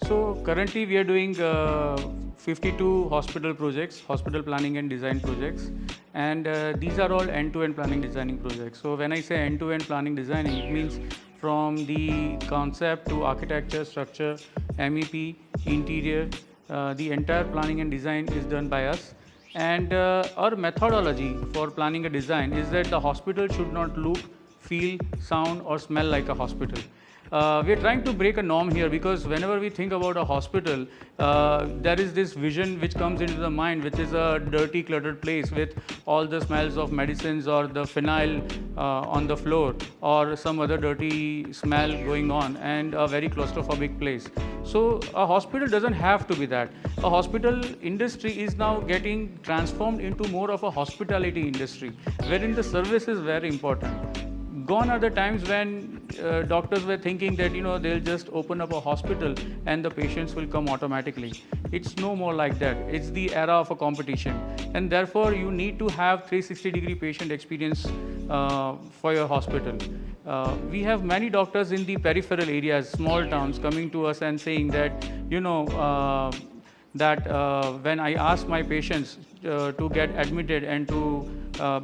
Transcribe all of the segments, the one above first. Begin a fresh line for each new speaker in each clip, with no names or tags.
So currently we are doing 52 hospital projects, hospital planning and design projects, and these are all end-to-end planning designing projects. So when I say end-to-end planning designing, it means from the concept to architecture, structure, MEP, interior, the entire planning and design is done by us. And our methodology for planning a design is that the hospital should not look, feel, sound, or smell like a hospital. We're trying to break a norm here, because whenever we think about a hospital, there is this vision which comes into the mind, which is a dirty, cluttered place with all the smells of medicines or the phenyl on the floor or some other dirty smell going on, and a very claustrophobic place. So a hospital doesn't have to be that. A hospital industry is now getting transformed into more of a hospitality industry, wherein the service is very important. Gone are the times when doctors were thinking that they'll just open up a hospital and the patients will come automatically. It's no more like that. It's the era of a competition, and therefore you need to have 360-degree patient experience for your hospital. We have many doctors in the peripheral areas, small towns, coming to us and saying that when I ask my patients to get admitted and to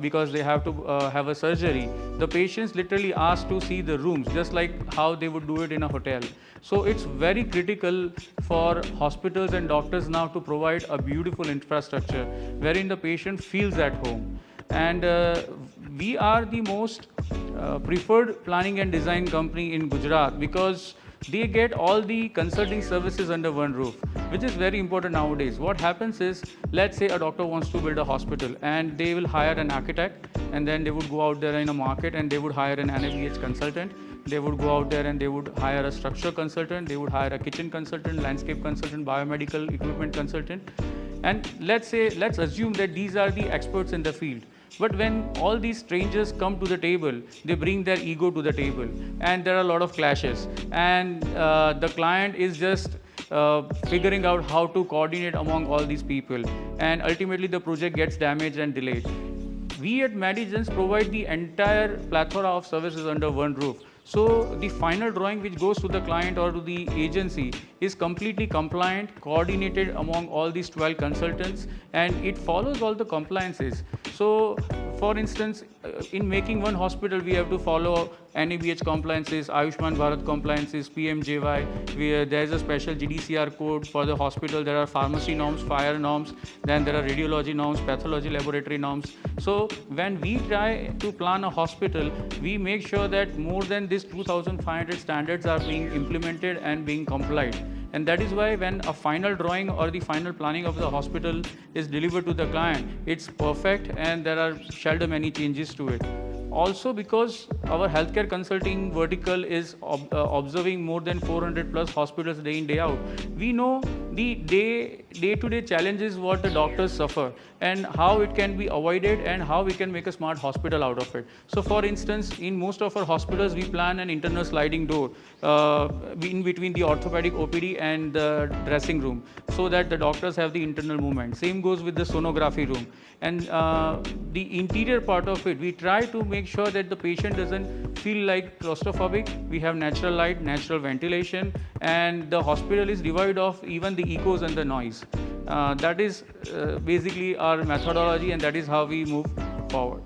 because they have to have a surgery, the patients literally ask to see the rooms, just like how they would do it in a hotel. So it's very critical for hospitals and doctors now to provide a beautiful infrastructure wherein the patient feels at home. And we are the most preferred planning and design company in Gujarat, because they get all the consulting services under one roof, which is very important nowadays. What happens is, let's say a doctor wants to build a hospital, and they will hire an architect, and then they would go out there in a market and they would hire an NABH consultant. They would go out there and they would hire a structure consultant, they would hire a kitchen consultant, landscape consultant, biomedical equipment consultant. And let's assume that these are the experts in the field. But when all these strangers come to the table, they bring their ego to the table, and there are a lot of clashes. And the client is just figuring out how to coordinate among all these people, and ultimately the project gets damaged and delayed. We at Medigence provide the entire plethora of services under one roof. So the final drawing which goes to the client or to the agency is completely compliant, coordinated among all these 12 consultants, and it follows all the compliances. So for instance, in making one hospital, we have to follow NABH compliances, Ayushman Bharat compliances, PMJY. There is a special GDCR code for the hospital. There are pharmacy norms, fire norms, then there are radiology norms, pathology laboratory norms. So when we try to plan a hospital, we make sure that more than this 2,500 standards are being implemented and being complied. And that is why when a final drawing or the final planning of the hospital is delivered to the client, it's perfect and there are seldom any changes to it. Also, because our healthcare consulting vertical is observing more than 400 plus hospitals day in, day out, we know the day-to-day challenges what the doctors suffer and how it can be avoided and how we can make a smart hospital out of it. So for instance, in most of our hospitals, we plan an internal sliding door in between the orthopedic OPD and the dressing room, so that the doctors have the internal movement. Same goes with the sonography room. And the interior part of it, we try to make sure that the patient doesn't feel like claustrophobic. We have natural light, natural ventilation, and the hospital is devoid of even the echoes and the noise. That is basically our methodology, and that is how we move forward.